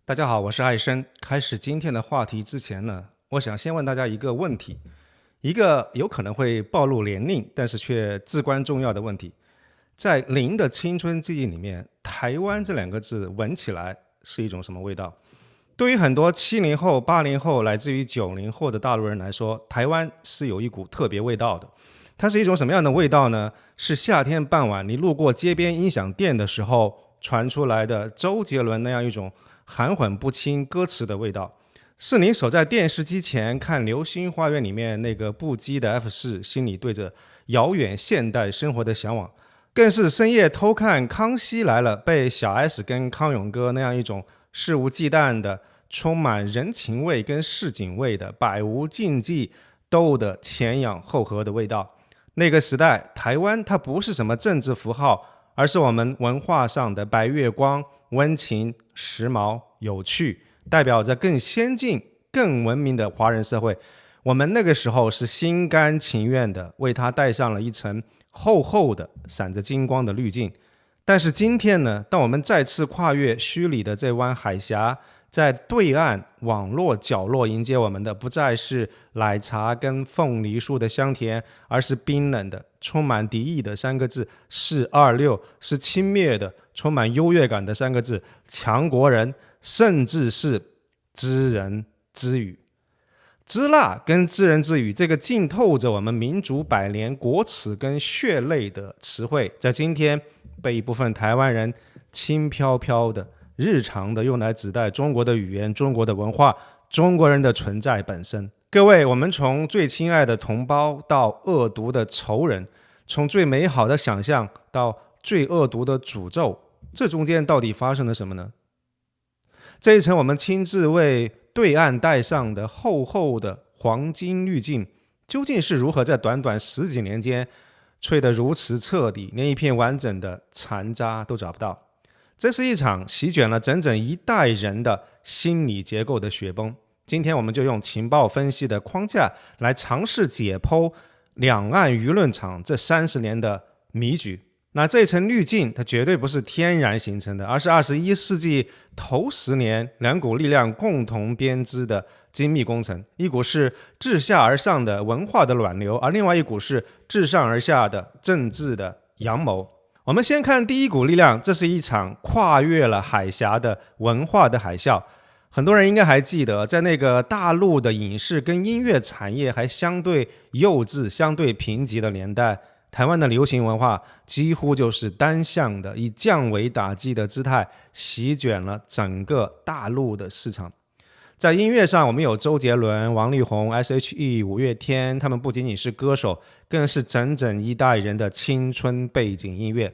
大家好，我是艾生。开始今天的话题之前呢，我想先问大家一个问题，一个有可能会暴露年龄，但是却至关重要的问题。在您的青春记忆里面，台湾这两个字闻起来是一种什么味道？对于很多70后、80后，乃至于90后的大陆人来说，台湾是有一股特别味道的。它是一种什么样的味道呢？是夏天傍晚你路过街边音响店的时候传出来的周杰伦那样一种含混不清歌词的味道，是您守在电视机前看《流星花园》里面那个不羁的 F4，心里对着遥远现代生活的向往，更是深夜偷看《康熙来了》，被小 S 跟康永哥那样一种肆无忌惮的、充满人情味跟市井味的、百无禁忌斗得前仰后合的味道。那个时代，台湾它不是什么政治符号，而是我们文化上的白月光，温情、时髦、有趣，代表着更先进、更文明的华人社会。我们那个时候是心甘情愿的为它戴上了一层厚厚的、闪着金光的滤镜。但是今天呢，当我们再次跨越虚拟的这湾海峡，在对岸网络角落迎接我们的，不再是奶茶跟凤梨酥的香甜，而是冰冷的、充满敌意的三个字426，是轻蔑的、充满优越感的三个字强国人，甚至是知人知语。支那跟知人知语这个浸透着我们民族百年国耻跟血泪的词汇，在今天被一部分台湾人轻飘飘的日常的用来指代中国的语言、中国的文化、中国人的存在本身。各位，我们从最亲爱的同胞到恶毒的仇人，从最美好的想象到最恶毒的诅咒，这中间到底发生了什么呢？这一层我们亲自为对岸戴上的厚厚的黄金滤镜，究竟是如何在短短10几年间吹得如此彻底，连一片完整的残渣都找不到？这是一场席卷了整整一代人的心理结构的雪崩。今天我们就用情报分析的框架来尝试解剖两岸舆论场这30年的迷局。那这层滤镜它绝对不是天然形成的，而是21世纪头10年两股力量共同编织的精密工程。一股是自下而上的文化的暖流，而另外一股是自上而下的政治的阳谋。我们先看第一股力量，这是一场跨越了海峡的文化的海啸。很多人应该还记得，在那个大陆的影视跟音乐产业还相对幼稚、相对贫瘠的年代，台湾的流行文化几乎就是单向的，以降维打击的姿态席卷了整个大陆的市场。在音乐上，我们有周杰伦、王力宏、S.H.E、五月天，他们不仅仅是歌手，更是整整一代人的青春背景音乐。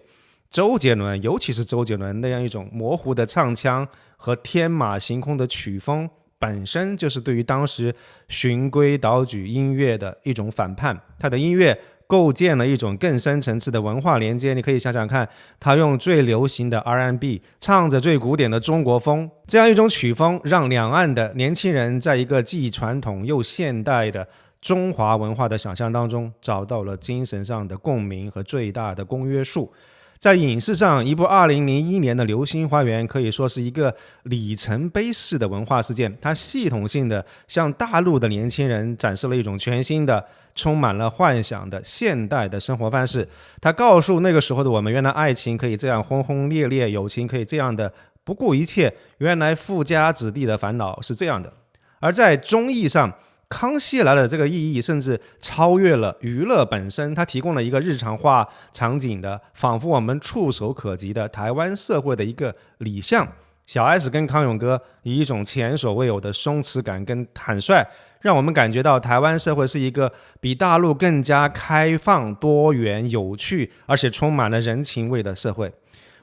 周杰伦，尤其是周杰伦那样一种模糊的唱腔和天马行空的曲风，本身就是对于当时循规蹈矩音乐的一种反叛。他的音乐构建了一种更深层次的文化连接。你可以想想看，他用最流行的 R&B 唱着最古典的中国风，这样一种曲风让两岸的年轻人在一个既传统又现代的中华文化的想象当中找到了精神上的共鸣和最大的公约数。在影视上，一部2001年的《流星花园》可以说是一个里程碑式的文化事件，它系统性的向大陆的年轻人展示了一种全新的、充满了幻想的现代的生活方式。它告诉那个时候的我们，原来爱情可以这样轰轰烈烈，友情可以这样的不顾一切，原来富家子弟的烦恼是这样的。而在综艺上，康熙来了这个意义甚至超越了娱乐本身，它提供了一个日常化场景的，仿佛我们触手可及的台湾社会的一个理想。小 S 跟康永哥以一种前所未有的松弛感跟坦率，让我们感觉到台湾社会是一个比大陆更加开放、多元、有趣，而且充满了人情味的社会。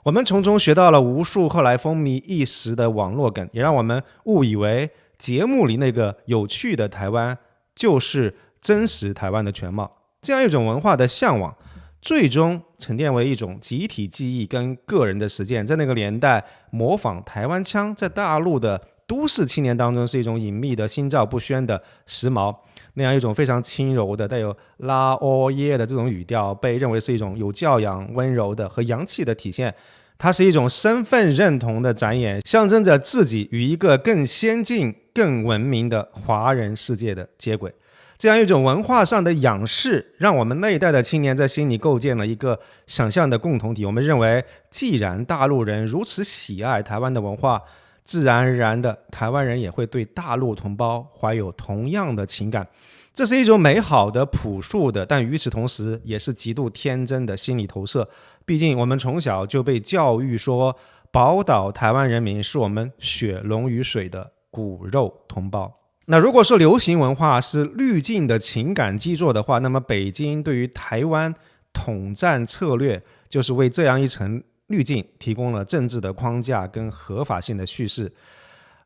我们从中学到了无数后来风靡一时的网络梗，也让我们误以为节目里那个有趣的台湾就是真实台湾的全貌。这样一种文化的向往最终沉淀为一种集体记忆跟个人的实践。在那个年代，模仿台湾腔在大陆的都市青年当中是一种隐秘的、心照不宣的时髦。那样一种非常轻柔的带有拉哦耶的这种语调，被认为是一种有教养、温柔的和洋气的体现。它是一种身份认同的展演，象征着自己与一个更先进、更文明的华人世界的接轨。这样一种文化上的仰视，让我们那一代的青年在心里构建了一个想象的共同体。我们认为，既然大陆人如此喜爱台湾的文化，自然而然的，台湾人也会对大陆同胞怀有同样的情感。这是一种美好的、朴素的，但与此同时也是极度天真的心理投射。毕竟我们从小就被教育说，宝岛台湾人民是我们血浓于水的骨肉同胞。那如果说流行文化是滤镜的情感基座的话，那么北京对于台湾统战策略就是为这样一层滤镜提供了政治的框架跟合法性的叙事。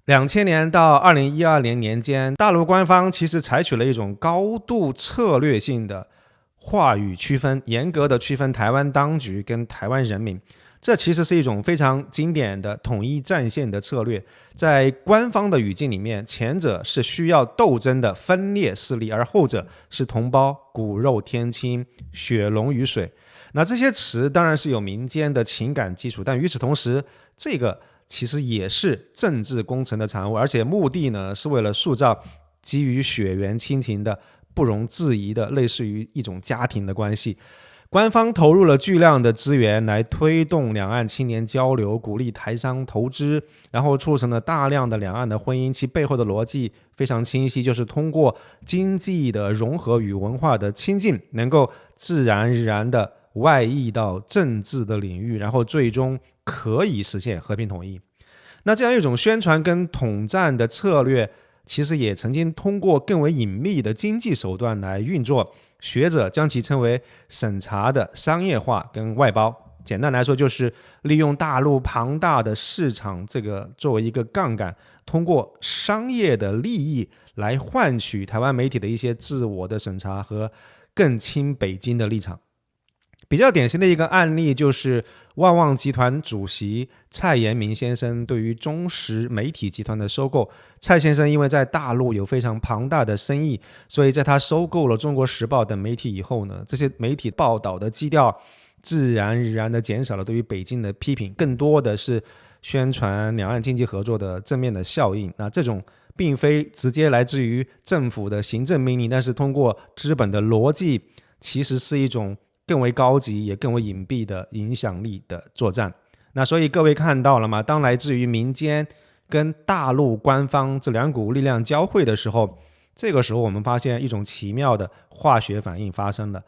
2000年到2012年年间，大陆官方其实采取了一种高度策略性的话语区分，严格的区分台湾当局跟台湾人民。这其实是一种非常经典的统一战线的策略。在官方的语境里面，前者是需要斗争的分裂势力，而后者是同胞骨肉天亲，血浓于水。那这些词当然是有民间的情感基础，但与此同时，这个其实也是政治工程的产物，而且目的呢是为了塑造基于血缘亲情的不容置疑的类似于一种家庭的关系。官方投入了巨量的资源来推动两岸青年交流，鼓励台商投资，然后促成了大量的两岸的婚姻。其背后的逻辑非常清晰，就是通过经济的融合与文化的亲近，能够自然而然的外溢到政治的领域，然后最终可以实现和平统一。那这样一种宣传跟统战的策略，其实也曾经通过更为隐秘的经济手段来运作，学者将其称为审查的商业化跟外包。简单来说，就是利用大陆庞大的市场这个作为一个杠杆，通过商业的利益来换取台湾媒体的一些自我的审查和更亲北京的立场。比较典型的一个案例就是旺旺集团主席蔡延明先生对于中时媒体集团的收购。蔡先生因为在大陆有非常庞大的生意，所以在他收购了中国时报等媒体以后呢，这些媒体报道的基调自然而然的减少了对于北京的批评，更多的是宣传两岸经济合作的正面的效应。那这种并非直接来自于政府的行政命令，但是通过资本的逻辑，其实是一种更为高级也更为隐蔽的影响力的作战。那所以各位看到了吗？当来自于民间跟大陆官方这两股力量交汇的时候，这个时候我们发现一种奇妙的化学反应发生了。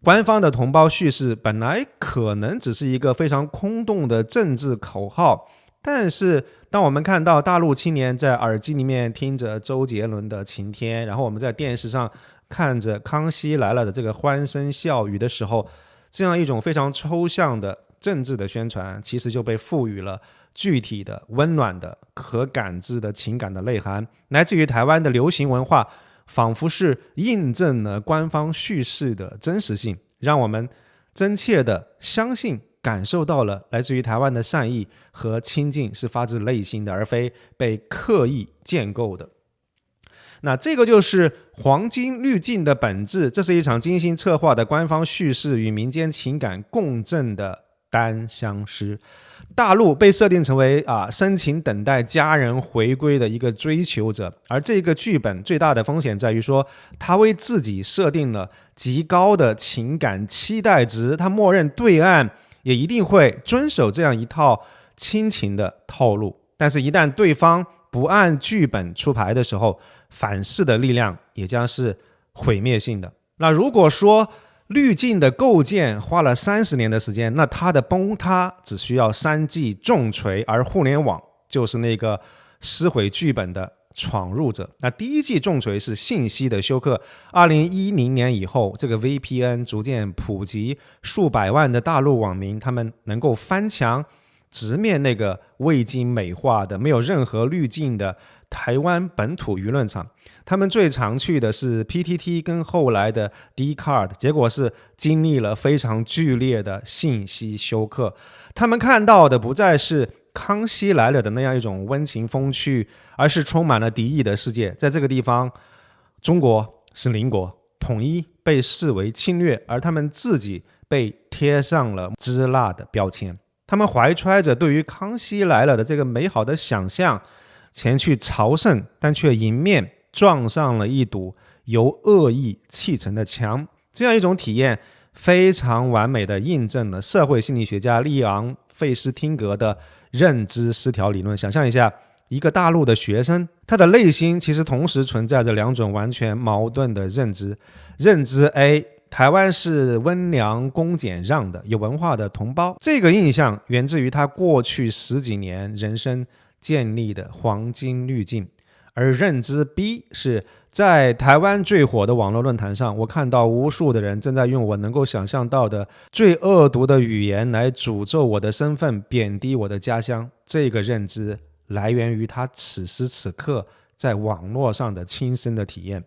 官方的同胞叙事本来可能只是一个非常空洞的政治口号，但是当我们看到大陆青年在耳机里面听着周杰伦的晴天，然后我们在电视上看着康熙来了的这个欢声笑语的时候，这样一种非常抽象的政治的宣传其实就被赋予了具体的温暖的可感知的情感的内涵。来自于台湾的流行文化仿佛是印证了官方叙事的真实性，让我们真切的相信感受到了来自于台湾的善意和亲近是发自内心的，而非被刻意建构的。那这个就是黄金滤镜的本质，这是一场精心策划的官方叙事与民间情感共振的单相思。大陆被设定成为深情等待家人回归的一个追求者，而这个剧本最大的风险在于说，他为自己设定了极高的情感期待值，他默认对岸也一定会遵守这样一套亲情的套路，但是一旦对方不按剧本出牌的时候，反噬的力量也将是毁灭性的。那如果说滤镜的构建花了30年的时间，那它的崩塌只需要3记重锤，而互联网就是那个撕毁剧本的闯入者。那第1记重锤是信息的休克。2010年以后，这个 VPN 逐渐普及，数百万的大陆网民他们能够翻墙直面那个未经美化的没有任何滤镜的台湾本土舆论场。他们最常去的是 PTT 跟后来的 Dcard， 结果是经历了非常剧烈的信息休克。他们看到的不再是康熙来了的那样一种温情风趣，而是充满了敌意的世界。在这个地方，中国是邻国，统一被视为侵略，而他们自己被贴上了支那的标签。他们怀揣着对于康熙来了的这个美好的想象前去朝圣，但却迎面撞上了一堵由恶意砌成的墙。这样一种体验非常完美地印证了社会心理学家利昂·费斯汀格的认知失调理论。想象一下，一个大陆的学生，他的内心其实同时存在着两种完全矛盾的认知。认知 A， 台湾是温良恭俭让的有文化的同胞，这个印象源自于他过去10几年人生建立的黄金滤镜。而认知 B 是在台湾最火的网络论坛上，我看到无数的人正在用我能够想象到的最恶毒的语言来诅咒我的身份，贬低我的家乡。这个认知来源于他此时此刻在网络上的亲身的体验。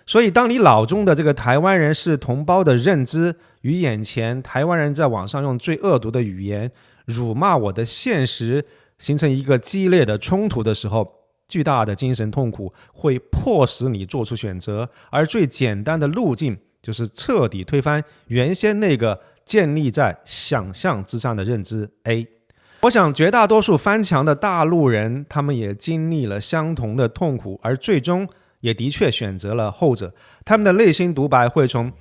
所以当你脑中的这个台湾人是同胞的认知与眼前台湾人在网上用最恶毒的语言辱骂我的现实形成一个激烈的冲突的时候，巨大的精神痛苦会迫使你做出选择，而最简单的路径就是彻底推翻原先那个建立在想象之上的认知 A。 我想绝大多数翻墙的大陆人，他们也经历了相同的痛苦，而最终也的确选择了后者。他们的内心独白会从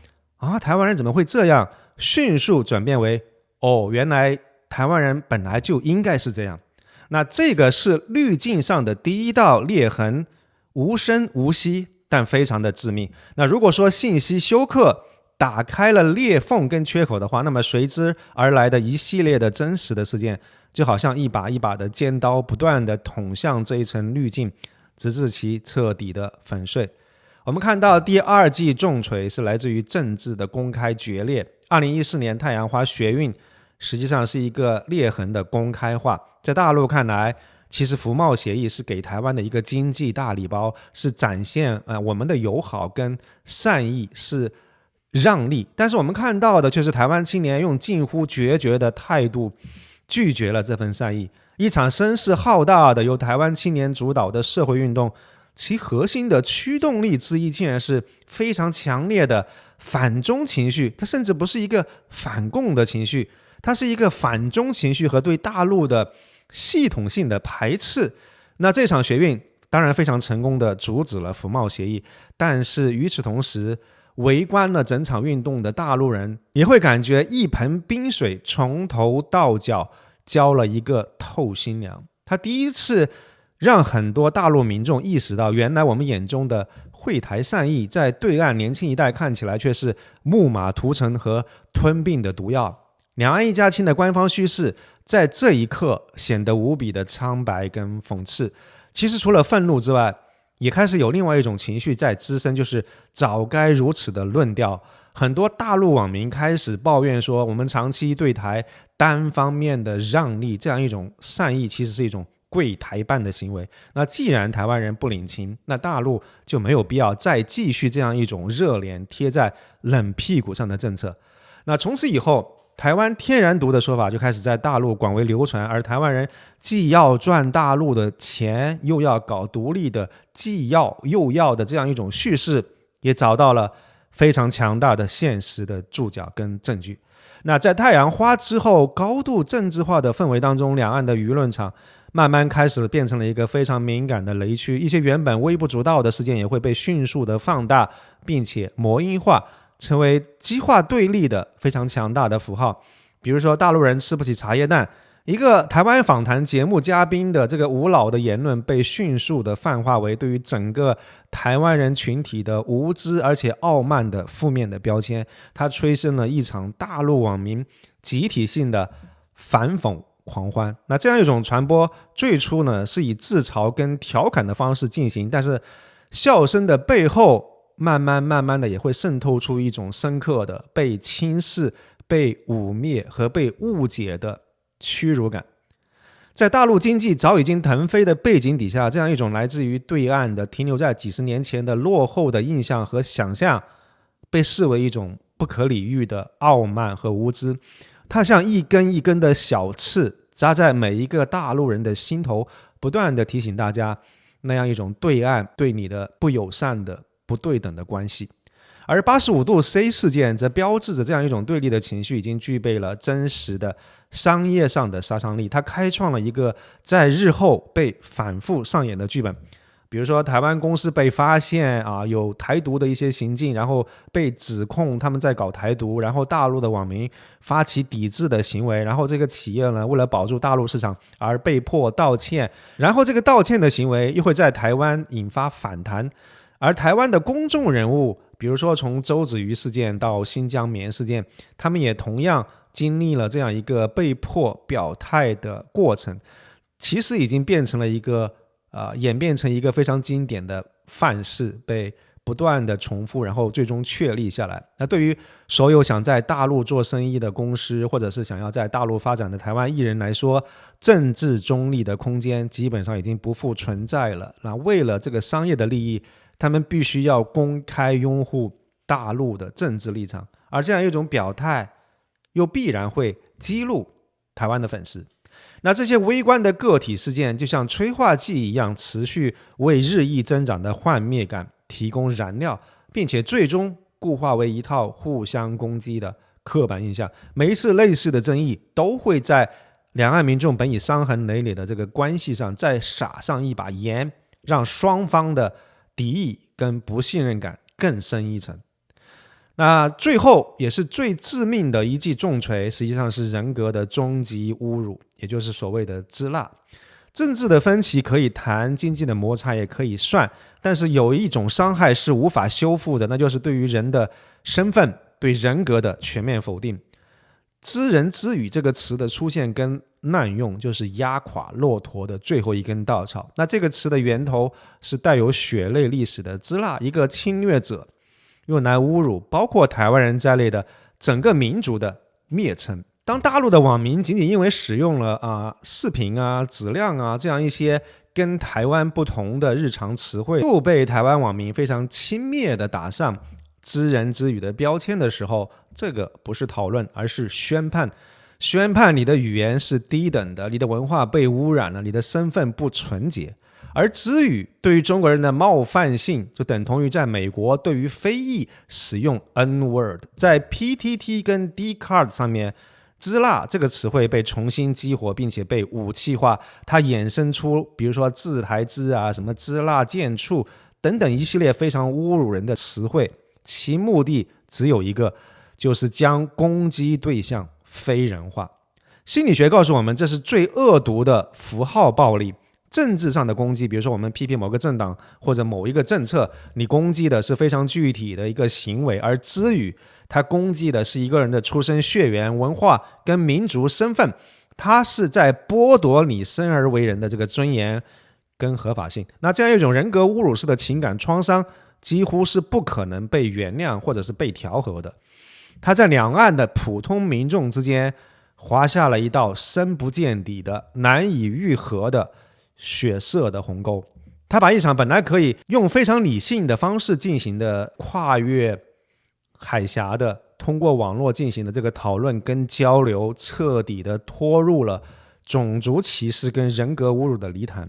台湾人怎么会这样迅速转变为原来台湾人本来就应该是这样。那这个是滤镜上的第一道裂痕，无声无息，但非常的致命。那如果说信息休克打开了裂缝跟缺口的话，那么随之而来的一系列的真实的事件，就好像一把一把的尖刀不断的捅向这一层滤镜，直至其彻底的粉碎。我们看到第2季重锤是来自于政治的公开决裂。2014年太阳花学运实际上是一个裂痕的公开化。在大陆看来，其实服贸协议是给台湾的一个经济大礼包，是展现我们的友好跟善意，是让利。但是我们看到的却是台湾青年用近乎决绝的态度拒绝了这份善意。一场声势浩大的由台湾青年主导的社会运动，其核心的驱动力之一竟然是非常强烈的反中情绪。它甚至不是一个反共的情绪，它是一个反中情绪和对大陆的系统性的排斥。那这场学运当然非常成功的阻止了服贸协议，但是与此同时，围观了整场运动的大陆人也会感觉一盆冰水从头到脚浇了一个透心凉。他第一次让很多大陆民众意识到，原来我们眼中的惠台善意，在对岸年轻一代看起来却是木马屠城和吞并的毒药。两岸一家亲的官方叙事在这一刻显得无比的苍白跟讽刺。其实除了愤怒之外，也开始有另外一种情绪在滋生，就是早该如此的论调。很多大陆网民开始抱怨说，我们长期对台单方面的让利，这样一种善意其实是一种跪台办的行为。那既然台湾人不领情，那大陆就没有必要再继续这样一种热脸贴在冷屁股上的政策。那从此以后，台湾天然独的说法就开始在大陆广为流传，而台湾人既要赚大陆的钱，又要搞独立的，既要又要的这样一种叙事，也找到了非常强大的现实的注脚跟证据。那在太阳花之后高度政治化的氛围当中，两岸的舆论场慢慢开始变成了一个非常敏感的雷区，一些原本微不足道的事件也会被迅速的放大，并且魔音化，成为激化对立的非常强大的符号。比如说大陆人吃不起茶叶蛋，一个台湾访谈节目嘉宾的这个无脑的言论被迅速的泛化为对于整个台湾人群体的无知而且傲慢的负面的标签，它催生了一场大陆网民集体性的反讽狂欢。那这样一种传播最初呢是以自嘲跟调侃的方式进行，但是笑声的背后慢慢的也会渗透出一种深刻的被轻视、被污蔑和被误解的屈辱感。在大陆经济早已经腾飞的背景底下，这样一种来自于对岸的停留在几十年前的落后的印象和想象，被视为一种不可理喻的傲慢和无知。它像一根一根的小刺扎在每一个大陆人的心头，不断的提醒大家那样一种对岸对你的不友善的不对等的关系。而85°C 事件则标志着这样一种对立的情绪已经具备了真实的商业上的杀伤力，它开创了一个在日后被反复上演的剧本。比如说台湾公司被发现有台独的一些行径，然后被指控他们在搞台独，然后大陆的网民发起抵制的行为，然后这个企业呢为了保住大陆市场而被迫道歉，然后这个道歉的行为又会在台湾引发反弹，而台湾的公众人物，比如说从周子瑜事件到新疆棉事件，他们也同样经历了这样一个被迫表态的过程，其实已经变成了一个演变成一个非常经典的范式，被不断的重复，然后最终确立下来。那对于所有想在大陆做生意的公司，或者是想要在大陆发展的台湾艺人来说，政治中立的空间基本上已经不复存在了。那为了这个商业的利益，他们必须要公开拥护大陆的政治立场，而这样一种表态又必然会激怒台湾的粉丝。那这些微观的个体事件就像催化剂一样，持续为日益增长的幻灭感提供燃料，并且最终固化为一套互相攻击的刻板印象。每一次类似的争议都会在两岸民众本已伤痕累累的这个关系上再撒上一把盐，让双方的敌意跟不信任感更深一层。那最后也是最致命的一记重锤，实际上是人格的终极侮辱，也就是所谓的支那。政治的分歧可以谈，经济的摩擦也可以算，但是有一种伤害是无法修复的，那就是对于人的身份、对人格的全面否定。知人知语这个词的出现跟滥用，就是压垮骆驼的最后一根稻草。那这个词的源头是带有血泪历史的支那，一个侵略者用来侮辱包括台湾人在内的整个民族的蔑称。当大陆的网民仅仅因为使用了视频质量这样一些跟台湾不同的日常词汇，又被台湾网民非常轻蔑的打上知人知语的标签的时候，这个不是讨论，而是宣判。宣判你的语言是低等的，你的文化被污染了，你的身份不纯洁。而知语对于中国人的冒犯性，就等同于在美国对于非裔使用 N-word。 在 PTT 跟 Dcard 上面，支那这个词汇被重新激活，并且被武器化，它衍生出比如说自台支什么支那贱畜等等一系列非常侮辱人的词汇，其目的只有一个，就是将攻击对象非人化。心理学告诉我们，这是最恶毒的符号暴力。政治上的攻击，比如说我们批评某个政党或者某一个政策，你攻击的是非常具体的一个行为，而知语它攻击的是一个人的出身血缘、文化跟民族身份，它是在剥夺你生而为人的这个尊严跟合法性。那这样一种人格侮辱式的情感创伤几乎是不可能被原谅或者是被调和的，它在两岸的普通民众之间划下了一道深不见底的难以愈合的血色的鸿沟。他把一场本来可以用非常理性的方式进行的跨越海峡的通过网络进行的这个讨论跟交流，彻底的拖入了种族歧视跟人格侮辱的泥潭。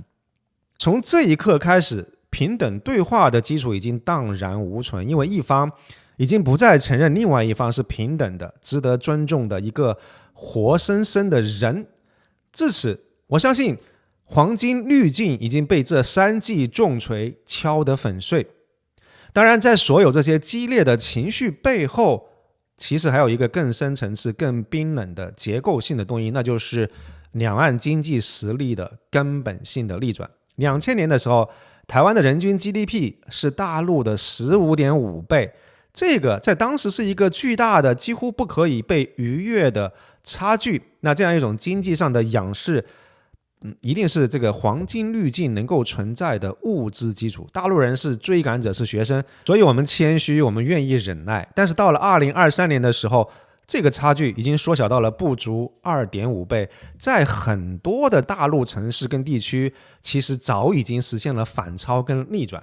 从这一刻开始，平等对话的基础已经荡然无存，因为一方已经不再承认另外一方是平等的、值得尊重的一个活生生的人。至此，我相信黄金滤镜已经被这3记重锤敲得粉碎。当然，在所有这些激烈的情绪背后，其实还有一个更深层次、更冰冷的结构性的东西，那就是两岸经济实力的根本性的逆转。2000年的时候，台湾的人均 GDP 是大陆的 15.5 倍，这个在当时是一个巨大的、几乎不可以被逾越的差距。那这样一种经济上的仰视，一定是这个黄金滤镜能够存在的物质基础。大陆人是追赶者，是学生，所以我们谦虚，我们愿意忍耐。但是到了2023年的时候，这个差距已经缩小到了不足 2.5 倍，在很多的大陆城市跟地区，其实早已经实现了反超跟逆转。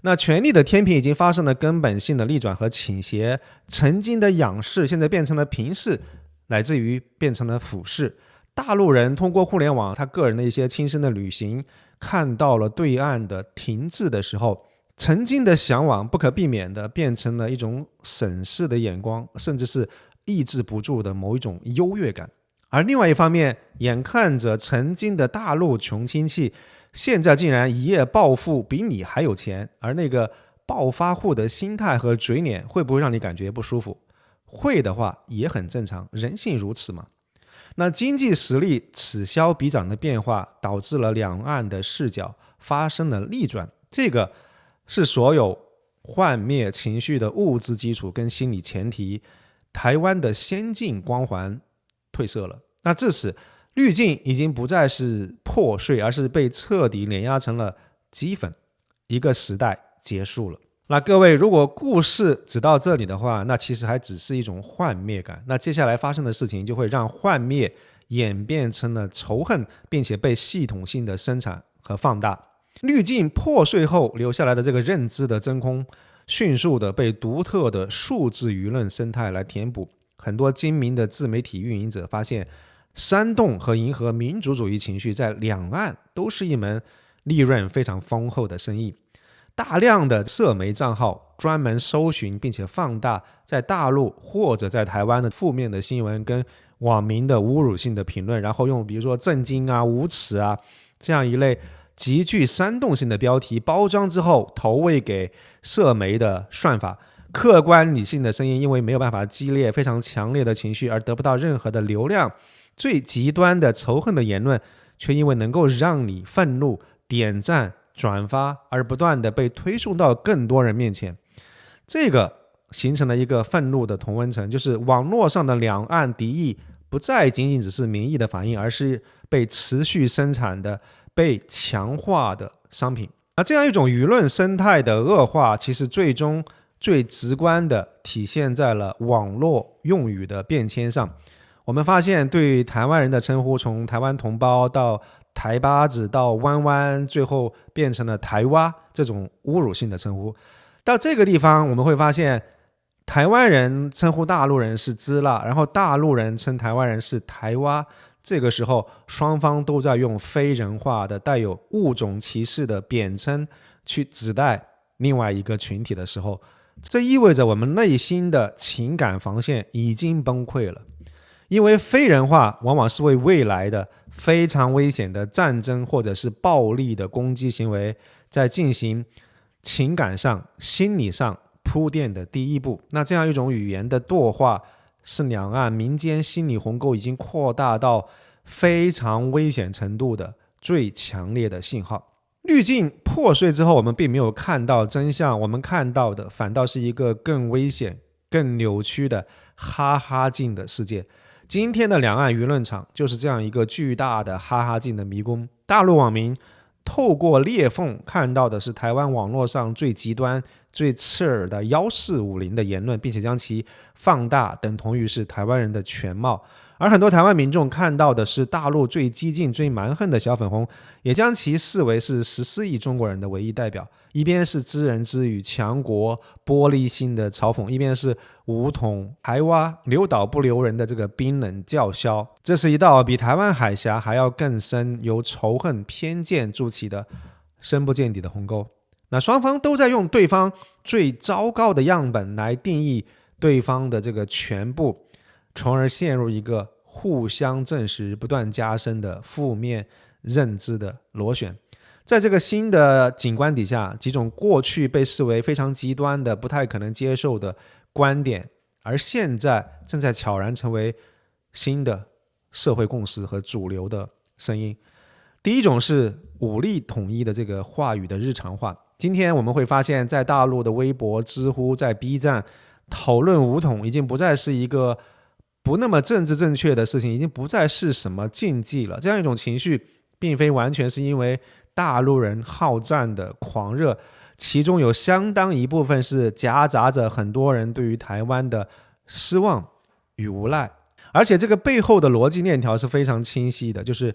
那权力的天平已经发生了根本性的逆转和倾斜，曾经的仰视现在变成了平视，乃至于变成了俯视。大陆人通过互联网，他个人的一些亲身的旅行，看到了对岸的停滞的时候，曾经的向往不可避免的变成了一种审视的眼光，甚至是抑制不住的某一种优越感。而另外一方面，眼看着曾经的大陆穷亲戚现在竟然一夜暴富，比你还有钱，而那个暴发户的心态和嘴脸会不会让你感觉不舒服？会的话也很正常，人性如此嘛。那经济实力此消彼长的变化，导致了两岸的视角发生了逆转，这个是所有幻灭情绪的物质基础跟心理前提。台湾的先进光环褪色了，那至此滤镜已经不再是破碎，而是被彻底碾压成了齑粉，一个时代结束了。那各位，如果故事只到这里的话，那其实还只是一种幻灭感。那接下来发生的事情就会让幻灭演变成了仇恨，并且被系统性的生产和放大。滤镜破碎后留下来的这个认知的真空，迅速的被独特的数字舆论生态来填补。很多精明的自媒体运营者发现，煽动和迎合民族主义情绪在两岸都是一门利润非常丰厚的生意。大量的社媒账号专门搜寻并且放大在大陆或者在台湾的负面的新闻跟网民的侮辱性的评论，然后用比如说震惊啊、无耻啊这样一类极具煽动性的标题包装之后，投喂给社媒的算法。客观理性的声音因为没有办法激烈非常强烈的情绪而得不到任何的流量，最极端的仇恨的言论却因为能够让你愤怒、点赞、转发而不断的被推送到更多人面前。这个形成了一个愤怒的同温层，就是网络上的两岸敌意不再仅仅只是民意的反应，而是被持续生产的、被强化的商品。而这样一种舆论生态的恶化，其实最终最直观的体现在了网络用语的变迁上。我们发现对台湾人的称呼，从台湾同胞到台巴子到湾湾，最后变成了台蛙这种侮辱性的称呼。到这个地方我们会发现，台湾人称呼大陆人是支那，然后大陆人称台湾人是台蛙。这个时候双方都在用非人化的带有物种歧视的贬称去指代另外一个群体的时候，这意味着我们内心的情感防线已经崩溃了。因为非人化往往是为未来的非常危险的战争或者是暴力的攻击行为在进行情感上、心理上铺垫的第一步。那这样一种语言的惰化，是两岸民间心理鸿沟已经扩大到非常危险程度的最强烈的信号。滤镜破碎之后，我们并没有看到真相，我们看到的反倒是一个更危险、更扭曲的哈哈镜的世界。今天的两岸舆论场就是这样一个巨大的哈哈镜的迷宫。大陆网民透过裂缝看到的是台湾网络上最极端、最刺耳的1450的言论，并且将其放大，等同于是台湾人的全貌。而很多台湾民众看到的是大陆最激进、最蛮横的小粉红，也将其视为是14亿中国人的唯一代表。一边是知人知语、强国玻璃心的嘲讽，一边是武统台湾、留岛不留人的这个冰冷叫嚣。这是一道比台湾海峡还要更深、由仇恨偏见筑起的深不见底的鸿沟。那双方都在用对方最糟糕的样本来定义对方的这个全部，从而陷入一个互相证实、不断加深的负面认知的螺旋。在这个新的景观底下，几种过去被视为非常极端的、不太可能接受的观点，而现在正在悄然成为新的社会共识和主流的声音。第一种是武力统一的这个话语的日常化。今天我们会发现，在大陆的微博、知乎、在 B 站讨论武统已经不再是一个不那么政治正确的事情，已经不再是什么禁忌了。这样一种情绪并非完全是因为大陆人好战的狂热，其中有相当一部分是夹杂着很多人对于台湾的失望与无奈。而且这个背后的逻辑链条是非常清晰的，就是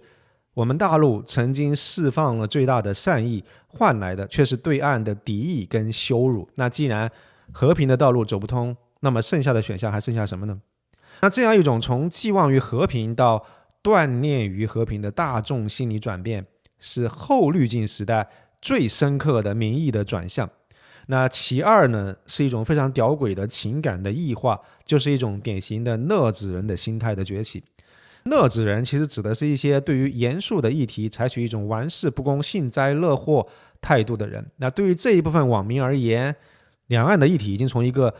我们大陆曾经释放了最大的善意，换来的却是对岸的敌意跟羞辱。那既然和平的道路走不通，那么剩下的选项还剩下什么呢？那这样一种从寄望于和平到锻炼于和平的大众心理转变，是后滤镜时代最深刻的民意的转向。那其二呢，是一种非常吊诡的情感的异化，就是一种典型的讷子人的心态的崛起。讷子人其实指的是一些对于严肃的议题采取一种玩世不恭、幸灾乐祸态度的人。那对于这一部分网民而言，两岸的议题已经从一个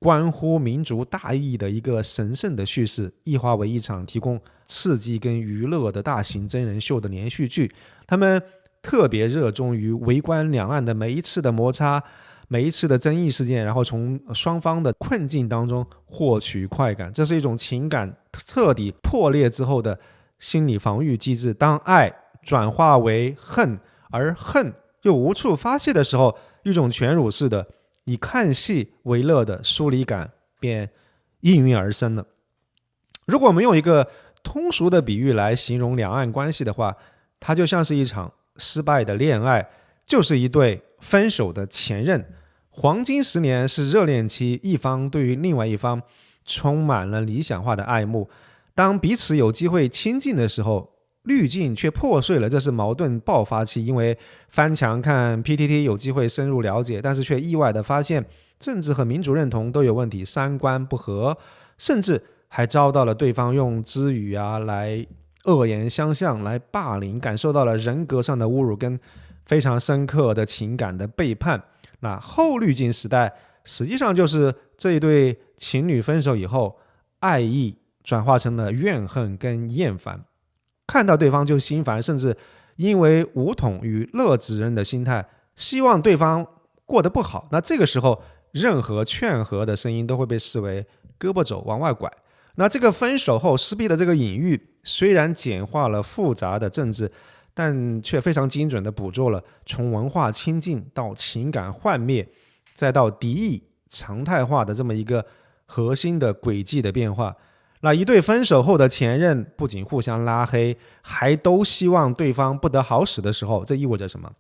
关乎民族大义的一个神圣的叙事，异化为一场提供刺激跟娱乐的大型真人秀的连续剧。他们特别热衷于围观两岸的每一次的摩擦，每一次的争议事件，然后从双方的困境当中获取快感。这是一种情感彻底破裂之后的心理防御机制。当爱转化为恨，而恨又无处发泄的时候，一种全儒式的以看戏为乐的疏离感便应运而生了。如果我们用一个通俗的比喻来形容两岸关系的话，它就像是一场失败的恋爱，就是一对分手的前任。黄金10年是热恋期，一方对于另外一方充满了理想化的爱慕，当彼此有机会亲近的时候，滤镜却破碎了，这是矛盾爆发期。因为翻墙看 PTT 有机会深入了解，但是却意外的发现政治和民主认同都有问题，三观不合，甚至还遭到了对方用之语来恶言相向，来霸凌，感受到了人格上的侮辱跟非常深刻的情感的背叛。那后滤镜时代实际上就是这一对情侣分手以后，爱意转化成了怨恨跟厌烦，看到对方就心烦，甚至因为武统与乐子人的心态，希望对方过得不好。那这个时候任何劝和的声音都会被视为胳膊肘往外拐。那这个分手后势必的这个隐喻，虽然简化了复杂的政治，但却非常精准地捕捉了从文化亲近到情感幻灭，再到敌意常态化的这么一个核心的轨迹的变化。那一对分手后的前任不仅互相拉黑，还都希望对方不得好死的时候，这意味着什么？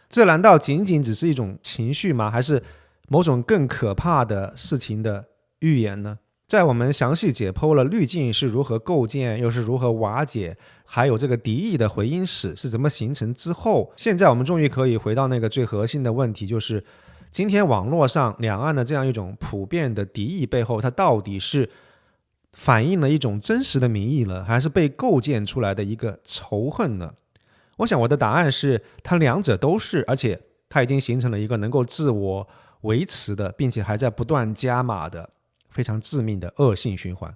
这难道仅仅只是一种情绪吗？还是某种更可怕的事情的预言呢？在我们详细解剖了滤镜是如何构建，又是如何瓦解，还有这个敌意的回音史是怎么形成之后，现在我们终于可以回到那个最核心的问题，就是今天网络上两岸的这样一种普遍的敌意背后，它到底是反映了一种真实的民意呢，还是被构建出来的一个仇恨呢？我想我的答案是它两者都是，而且它已经形成了一个能够自我维持的，并且还在不断加码的非常致命的恶性循环。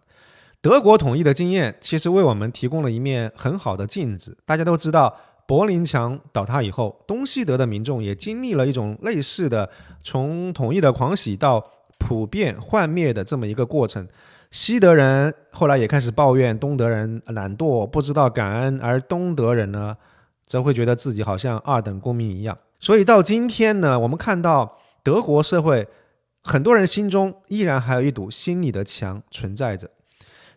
德国统一的经验其实为我们提供了一面很好的镜子。大家都知道，柏林墙倒塌以后，东西德的民众也经历了一种类似的从统一的狂喜到普遍幻灭的这么一个过程。西德人后来也开始抱怨东德人懒惰不知道感恩，而东德人呢则会觉得自己好像二等公民一样。所以到今天呢，我们看到德国社会很多人心中依然还有一堵心理的墙存在着。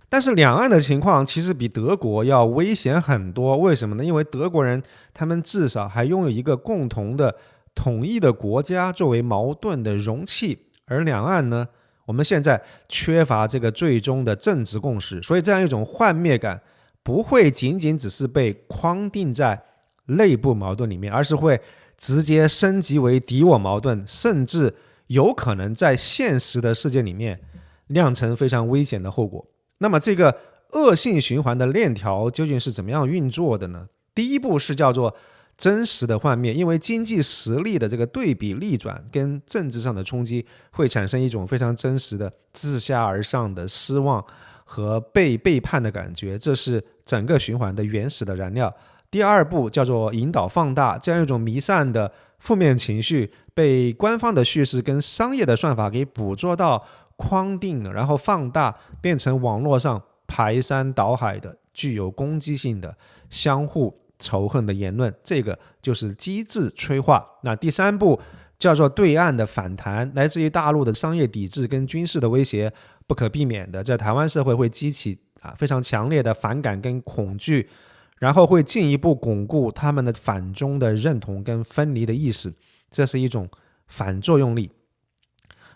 但是两岸的情况其实比德国要危险很多。为什么呢？因为德国人他们至少还拥有一个共同的统一的国家作为矛盾的容器，而两岸呢，我们现在缺乏这个最终的政治共识，所以这样一种幻灭感不会仅仅只是被框定在内部矛盾里面，而是会直接升级为敌我矛盾，甚至有可能在现实的世界里面酿成非常危险的后果。那么这个恶性循环的链条究竟是怎么样运作的呢？第一步是叫做真实的幻灭，因为经济实力的这个对比逆转跟政治上的冲击会产生一种非常真实的自下而上的失望和被背叛的感觉，这是整个循环的原始的燃料。第二步叫做引导放大，这样一种弥散的负面情绪被官方的叙事跟商业的算法给捕捉到框定了，然后放大变成网络上排山倒海的具有攻击性的相互仇恨的言论，这个就是机制催化。那第三步叫做对岸的反弹，来自于大陆的商业抵制跟军事的威胁，不可避免的在台湾社会会激起非常强烈的反感跟恐惧，然后会进一步巩固他们的反中的认同跟分离的意识，这是一种反作用力。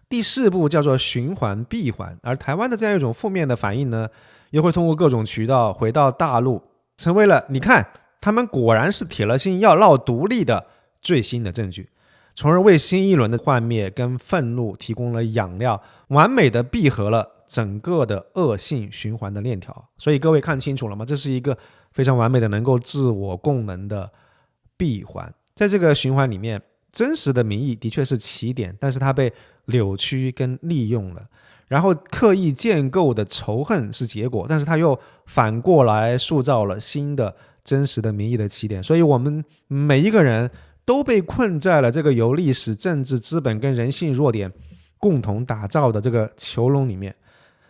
第四步叫做循环闭环，而台湾的这样一种负面的反应呢，又会通过各种渠道回到大陆，成为了你看他们果然是铁了心要闹独立的最新的证据。从而为新一轮的幻灭跟愤怒提供了养料，完美的闭合了整个的恶性循环的链条。所以各位看清楚了吗？这是一个非常完美的能够自我供能的闭环。在这个循环里面，真实的民意的确是起点，但是它被扭曲跟利用了，然后刻意建构的仇恨是结果，但是它又反过来塑造了新的真实的民意的起点。所以我们每一个人都被困在了这个由历史、政治、资本跟人性弱点共同打造的这个囚笼里面。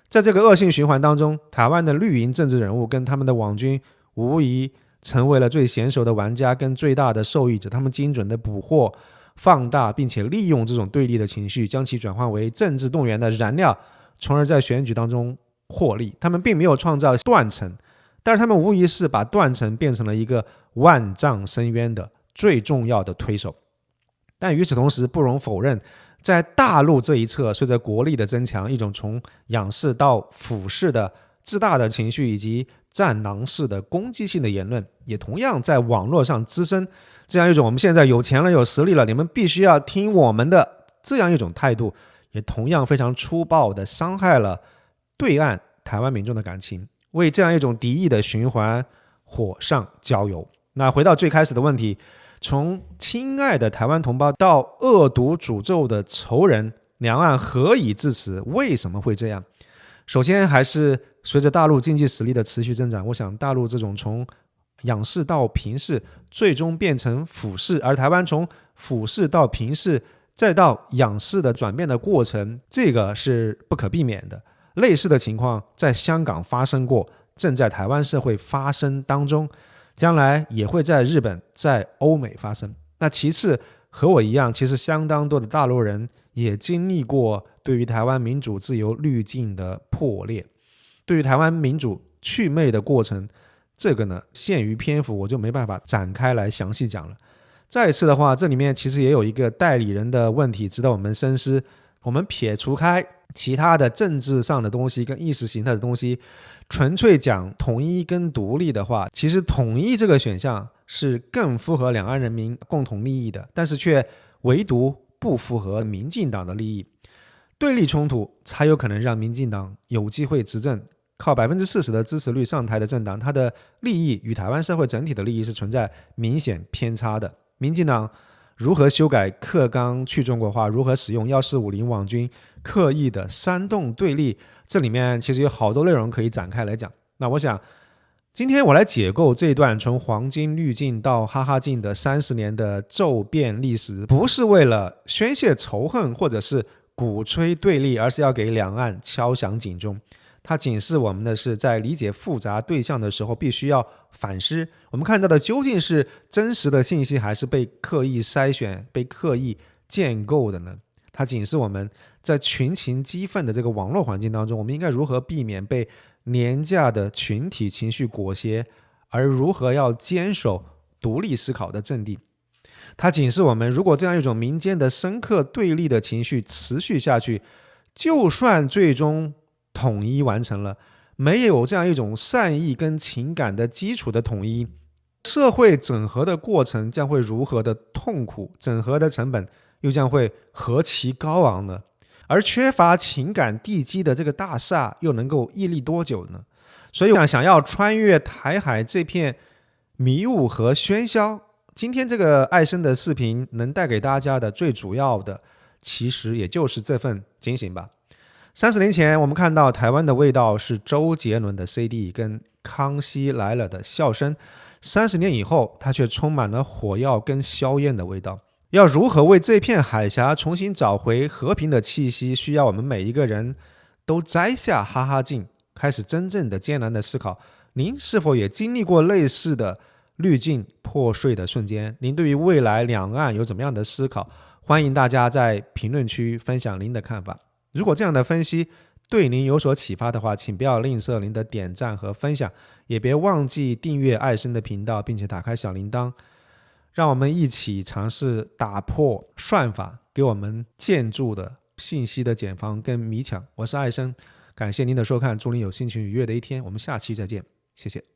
在这个恶性循环当中，台湾的绿营政治人物跟他们的网军无疑成为了最娴熟的玩家跟最大的受益者。他们精准的捕获、放大并且利用这种对立的情绪，将其转换为政治动员的燃料，从而在选举当中获利。他们并没有创造断层，但是他们无疑是把断层变成了一个万丈深渊的最重要的推手。但与此同时，不容否认，在大陆这一侧，随着国力的增强，一种从仰视到俯视的自大的情绪以及战狼式的攻击性的言论，也同样在网络上滋生这样一种我们现在有钱了有实力了，你们必须要听我们的这样一种态度，也同样非常粗暴的伤害了对岸台湾民众的感情，为这样一种敌意的循环火上浇油。那回到最开始的问题，从亲爱的台湾同胞到恶毒诅咒的仇人，两岸何以至此？为什么会这样？首先还是随着大陆经济实力的持续增长，我想大陆这种从仰视到平视最终变成俯视，而台湾从俯视到平视再到仰视的转变的过程，这个是不可避免的。类似的情况在香港发生过，正在台湾社会发生当中，将来也会在日本、在欧美发生。那其次，和我一样，其实相当多的大陆人也经历过对于台湾民主自由滤镜的破裂，对于台湾民主祛魅的过程，这个呢，限于篇幅我就没办法展开来详细讲了。再一次的话，这里面其实也有一个代理人的问题值得我们深思。我们撇除开其他的政治上的东西跟意识形态的东西，纯粹讲统一跟独立的话，其实统一这个选项是更符合两岸人民共同利益的，但是却唯独不符合民进党的利益。对立冲突才有可能让民进党有机会执政，靠40%的支持率上台的政党，它的利益与台湾社会整体的利益是存在明显偏差的。民进党如何修改课纲去中国化，如何使用1450网军刻意的煽动对立，这里面其实有好多内容可以展开来讲。那我想今天我来解构这一段从黄金滤镜到哈哈镜的30年的骤变历史，不是为了宣泄仇恨或者是鼓吹对立，而是要给两岸敲响警钟。它警示我们的是，在理解复杂对象的时候，必须要反思我们看到的究竟是真实的信息，还是被刻意筛选、被刻意建构的呢？它警示我们在群情激愤的这个网络环境当中，我们应该如何避免被廉价的群体情绪裹挟，而如何要坚守独立思考的阵地。它警示我们，如果这样一种民间的深刻对立的情绪持续下去，就算最终统一完成了，没有这样一种善意跟情感的基础的统一，社会整合的过程将会如何的痛苦，整合的成本又将会何其高昂呢？而缺乏情感地基的这个大厦又能够屹立多久呢？所以我想要穿越台海这片迷雾和喧嚣，今天这个艾森的视频能带给大家的最主要的，其实也就是这份警醒吧。30年前我们看到台湾的味道是周杰伦的 CD 跟康熙来了的笑声，30年以后它却充满了火药跟硝烟的味道。要如何为这片海峡重新找回和平的气息，需要我们每一个人都摘下哈哈镜，开始真正的艰难的思考。您是否也经历过类似的滤镜破碎的瞬间？您对于未来两岸有怎么样的思考？欢迎大家在评论区分享您的看法。如果这样的分析对您有所启发的话，请不要吝啬您的点赞和分享，也别忘记订阅艾森的频道，并且打开小铃铛，让我们一起尝试打破算法给我们建筑的信息的茧房跟迷墙。我是艾森，感谢您的收看，祝您有心情愉悦的一天，我们下期再见，谢谢。